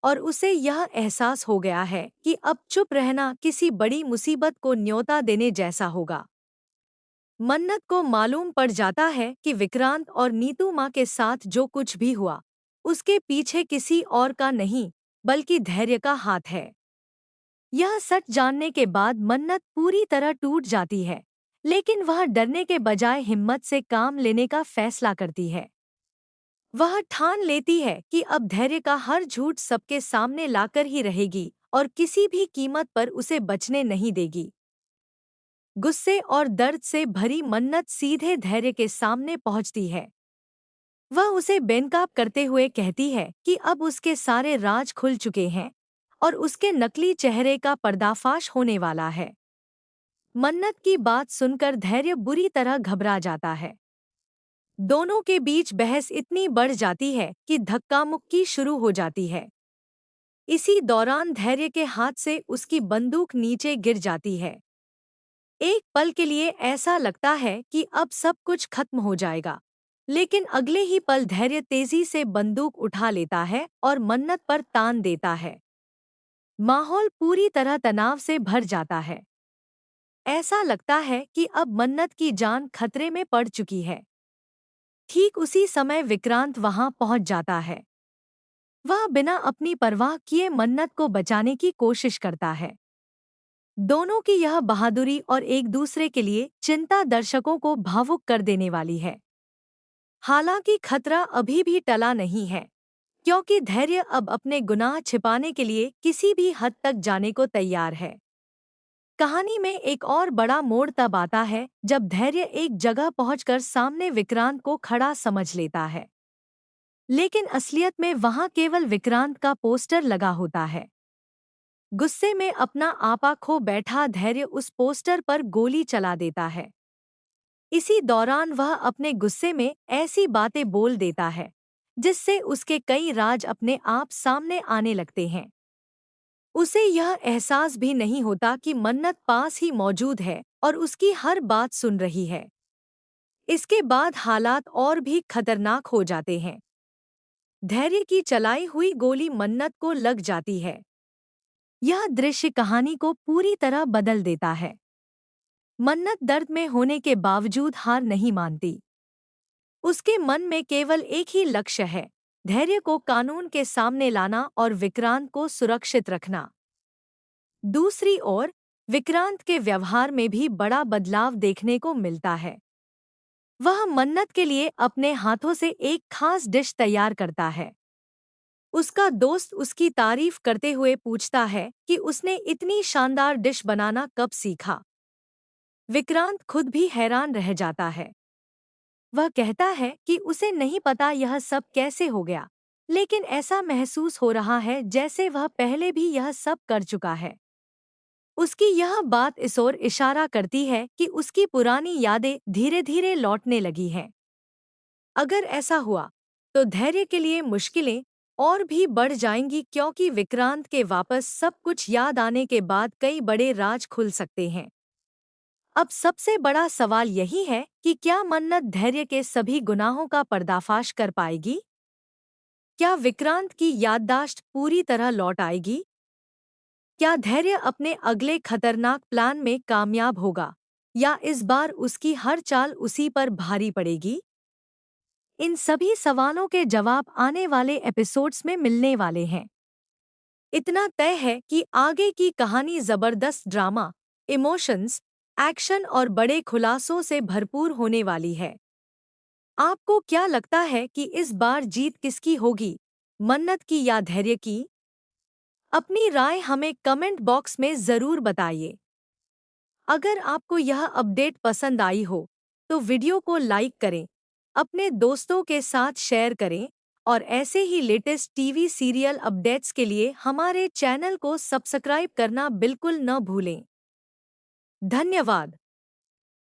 और उसे यह एहसास हो गया है कि अब चुप रहना किसी बड़ी मुसीबत को न्योता देने जैसा होगा। मन्नत को मालूम पड़ जाता है कि विक्रांत और नीतू माँ के साथ जो कुछ भी हुआ, उसके पीछे किसी और का नहीं, बल्कि धैर्य का हाथ है। यह सच जानने के बाद मन्नत पूरी तरह टूट जाती है, लेकिन वह डरने के बजाय हिम्मत से काम लेने का फैसला करती है। वह ठान लेती है कि अब धैर्य का हर झूठ सबके सामने लाकर ही रहेगी और किसी भी कीमत पर उसे बचने नहीं देगी। गुस्से और दर्द से भरी मन्नत सीधे धैर्य के सामने पहुंचती है। वह उसे बेनकाब करते हुए कहती है कि अब उसके सारे राज खुल चुके हैं और उसके नकली चेहरे का पर्दाफाश होने वाला है। मन्नत की बात सुनकर धैर्य बुरी तरह घबरा जाता है। दोनों के बीच बहस इतनी बढ़ जाती है कि धक्का मुक्की शुरू हो जाती है। इसी दौरान धैर्य के हाथ से उसकी बंदूक नीचे गिर जाती है। एक पल के लिए ऐसा लगता है कि अब सब कुछ खत्म हो जाएगा, लेकिन अगले ही पल धैर्य तेजी से बंदूक उठा लेता है और मन्नत पर तान देता है। माहौल पूरी तरह तनाव से भर जाता है। ऐसा लगता है कि अब मन्नत की जान खतरे में पड़ चुकी है। ठीक उसी समय विक्रांत वहां पहुंच जाता है। वह बिना अपनी परवाह किए मन्नत को बचाने की कोशिश करता है। दोनों की यह बहादुरी और एक दूसरे के लिए चिंता दर्शकों को भावुक कर देने वाली है। हालांकि खतरा अभी भी टला नहीं है, क्योंकि धैर्य अब अपने गुनाह छिपाने के लिए किसी भी हद तक जाने को तैयार है। कहानी में एक और बड़ा मोड़ तब आता है जब धैर्य एक जगह पहुंचकर सामने विक्रांत को खड़ा समझ लेता है। लेकिन असलियत में वहां केवल विक्रांत का पोस्टर लगा होता है। गुस्से में अपना आपा खो बैठा धैर्य उस पोस्टर पर गोली चला देता है। इसी दौरान वह अपने गुस्से में ऐसी बातें बोल देता है जिससे उसके कई राज अपने आप सामने आने लगते हैं। उसे यह एहसास भी नहीं होता कि मन्नत पास ही मौजूद है और उसकी हर बात सुन रही है। इसके बाद हालात और भी खतरनाक हो जाते हैं। धैर्य की चलाई हुई गोली मन्नत को लग जाती है। यह दृश्य कहानी को पूरी तरह बदल देता है। मन्नत दर्द में होने के बावजूद हार नहीं मानती। उसके मन में केवल एक ही लक्ष्य है, धैर्य को कानून के सामने लाना और विक्रांत को सुरक्षित रखना। दूसरी ओर विक्रांत के व्यवहार में भी बड़ा बदलाव देखने को मिलता है। वह मन्नत के लिए अपने हाथों से एक खास डिश तैयार करता है। उसका दोस्त उसकी तारीफ करते हुए पूछता है कि उसने इतनी शानदार डिश बनाना कब सीखा। विक्रांत खुद भी हैरान रह जाता है। वह कहता है कि उसे नहीं पता यह सब कैसे हो गया, लेकिन ऐसा महसूस हो रहा है जैसे वह पहले भी यह सब कर चुका है। उसकी यह बात इस ओर इशारा करती है कि उसकी पुरानी यादें धीरे धीरे लौटने लगी हैं। अगर ऐसा हुआ तो धैर्य के लिए मुश्किलें और भी बढ़ जाएंगी, क्योंकि विक्रांत के वापस सब कुछ याद आने के बाद कई बड़े राज खुल सकते हैं। अब सबसे बड़ा सवाल यही है कि क्या मन्नत धैर्य के सभी गुनाहों का पर्दाफाश कर पाएगी? क्या विक्रांत की याददाश्त पूरी तरह लौट आएगी? क्या धैर्य अपने अगले खतरनाक प्लान में कामयाब होगा, या इस बार उसकी हर चाल उसी पर भारी पड़ेगी? इन सभी सवालों के जवाब आने वाले एपिसोड्स में मिलने वाले हैं। इतना तय है कि आगे की कहानी जबरदस्त ड्रामा, इमोशंस, एक्शन और बड़े खुलासों से भरपूर होने वाली है। आपको क्या लगता है कि इस बार जीत किसकी होगी, मन्नत की या धैर्य की? अपनी राय हमें कमेंट बॉक्स में ज़रूर बताइए। अगर आपको यह अपडेट पसंद आई हो तो वीडियो को लाइक करें, अपने दोस्तों के साथ शेयर करें और ऐसे ही लेटेस्ट टीवी सीरियल अपडेट्स के लिए हमारे चैनल को सब्सक्राइब करना बिल्कुल न भूलें। धन्यवाद।